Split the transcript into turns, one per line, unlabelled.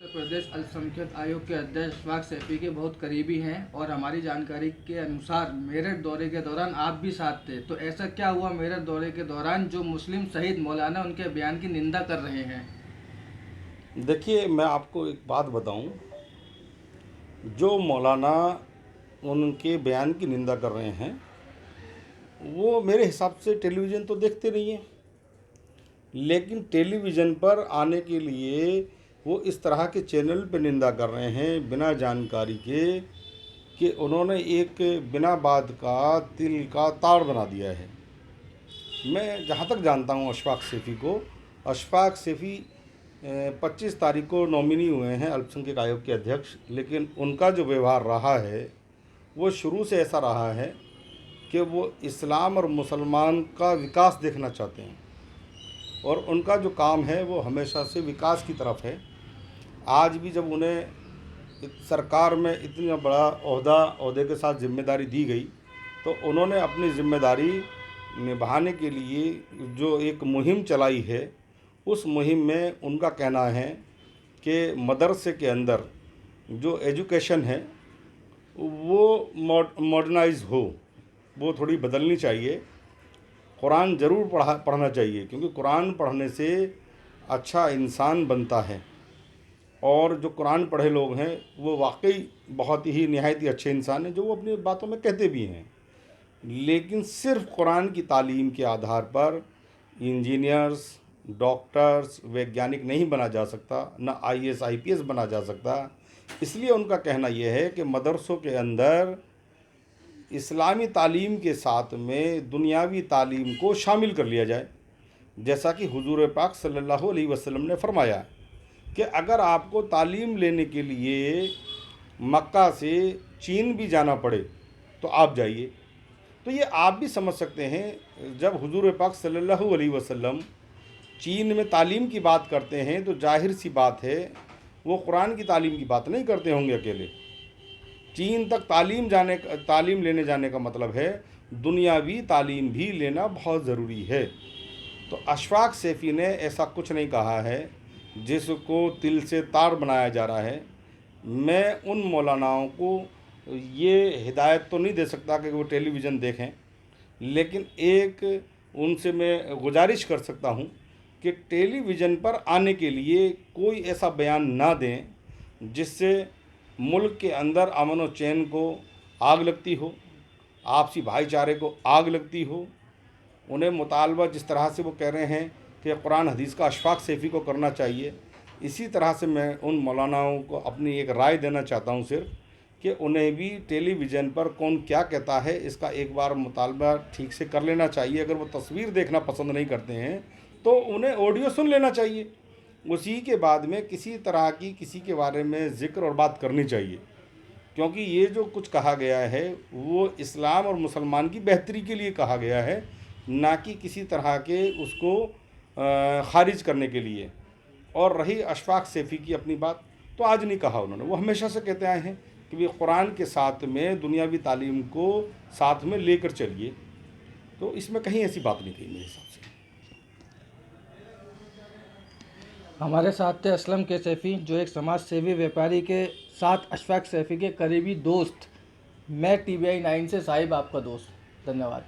उत्तर प्रदेश अल्पसंख्यक आयोग के अध्यक्ष अशफाक सैफी के बहुत करीबी हैं और हमारी जानकारी के अनुसार मेरठ दौरे के दौरान आप भी साथ थे। तो ऐसा क्या हुआ मेरठ दौरे के दौरान जो मुस्लिम शहीद मौलाना उनके बयान की निंदा कर रहे हैं?
देखिए, मैं आपको एक बात बताऊं। जो मौलाना उनके बयान की निंदा कर रहे हैं वो मेरे हिसाब से टेलीविज़न तो देखते नहीं हैं, लेकिन टेलीविज़न पर आने के लिए वो इस तरह के चैनल पे निंदा कर रहे हैं बिना जानकारी के कि उन्होंने एक बिना बात का तिल का ताड़ बना दिया है। मैं जहाँ तक जानता हूँ अशफाक सैफी को, अशफाक सैफी 25 तारीख को नॉमिनी हुए हैं अल्पसंख्यक आयोग के अध्यक्ष, लेकिन उनका जो व्यवहार रहा है वो शुरू से ऐसा रहा है कि वो इस्लाम और मुसलमान का विकास देखना चाहते हैं और उनका जो काम है वो हमेशा से विकास की तरफ है। आज भी जब उन्हें सरकार में इतना बड़ा ओहदे के साथ जिम्मेदारी दी गई तो उन्होंने अपनी जिम्मेदारी निभाने के लिए जो एक मुहिम चलाई है, उस मुहिम में उनका कहना है कि मदरसे के अंदर जो एजुकेशन है वो मॉडर्नाइज हो, वो थोड़ी बदलनी चाहिए। कुरान ज़रूर पढ़ना चाहिए, क्योंकि कुरान पढ़ने से अच्छा इंसान बनता है और जो कुरान पढ़े लोग हैं वो वाकई बहुत ही निहायत ही अच्छे इंसान हैं, जो वो अपनी बातों में कहते भी हैं। लेकिन सिर्फ कुरान की तालीम के आधार पर इंजीनियर्स, डॉक्टर्स, वैज्ञानिक नहीं बना जा सकता, ना आईएएस आईपीएस बना जा सकता। इसलिए उनका कहना यह है कि मदरसों के अंदर इस्लामी तालीम के साथ में दुनियावी तालीम को शामिल कर लिया जाए, जैसा कि हुजूर पाक सल्लल्लाहु अलैहि वसल्लम ने फरमाया कि अगर आपको तालीम लेने के लिए मक्का से चीन भी जाना पड़े तो आप जाइए। तो ये आप भी समझ सकते हैं, जब हुजूर पाक सल्लल्लाहु अलैहि वसल्लम चीन में तालीम की बात करते हैं तो जाहिर सी बात है वो कुरान की तालीम की बात नहीं करते होंगे अकेले। चीन तक तालीम लेने जाने का मतलब है दुनियावी तालीम भी लेना बहुत ज़रूरी है। तो अशफाक सैफी ने ऐसा कुछ नहीं कहा है जिसको तिल से तार बनाया जा रहा है। मैं उन मौलानाओं को ये हिदायत तो नहीं दे सकता कि वो टेलीविज़न देखें, लेकिन एक उनसे मैं गुजारिश कर सकता हूँ कि टेलीविज़न पर आने के लिए कोई ऐसा बयान ना दें जिससे मुल्क के अंदर अमन व चैन को आग लगती हो, आपसी भाईचारे को आग लगती हो। उन्हें मुतालबा जिस तरह से वो कह रहे हैं कि कुरान हदीस का अशफाक सैफी को करना चाहिए, इसी तरह से मैं उन मौलानाओं को अपनी एक राय देना चाहता हूँ सिर्फ कि उन्हें भी टेलीविज़न पर कौन क्या कहता है इसका एक बार मुतालबा ठीक से कर लेना चाहिए। अगर वो तस्वीर देखना पसंद नहीं करते हैं तो उन्हें ऑडियो सुन लेना चाहिए, उसी के बाद में किसी तरह की किसी के बारे में ज़िक्र और बात करनी चाहिए, क्योंकि ये जो कुछ कहा गया है वो इस्लाम और मुसलमान की बेहतरी के लिए कहा गया है, ना कि किसी तरह के उसको खारिज करने के लिए। और रही अशफाक सैफी की अपनी बात, तो आज नहीं कहा उन्होंने, वो हमेशा से कहते आए हैं कि वे कुरान के साथ में दुनियावी तालीम को साथ में लेकर चलिए। तो इसमें कहीं ऐसी बात नहीं कही मेरे हिसाब से।
हमारे साथ थे असलम के सैफी, जो एक समाज सेवी व्यापारी के साथ अशफाक सैफी के करीबी दोस्त। मैं TVI 9 से साहिब आपका दोस्त। धन्यवाद।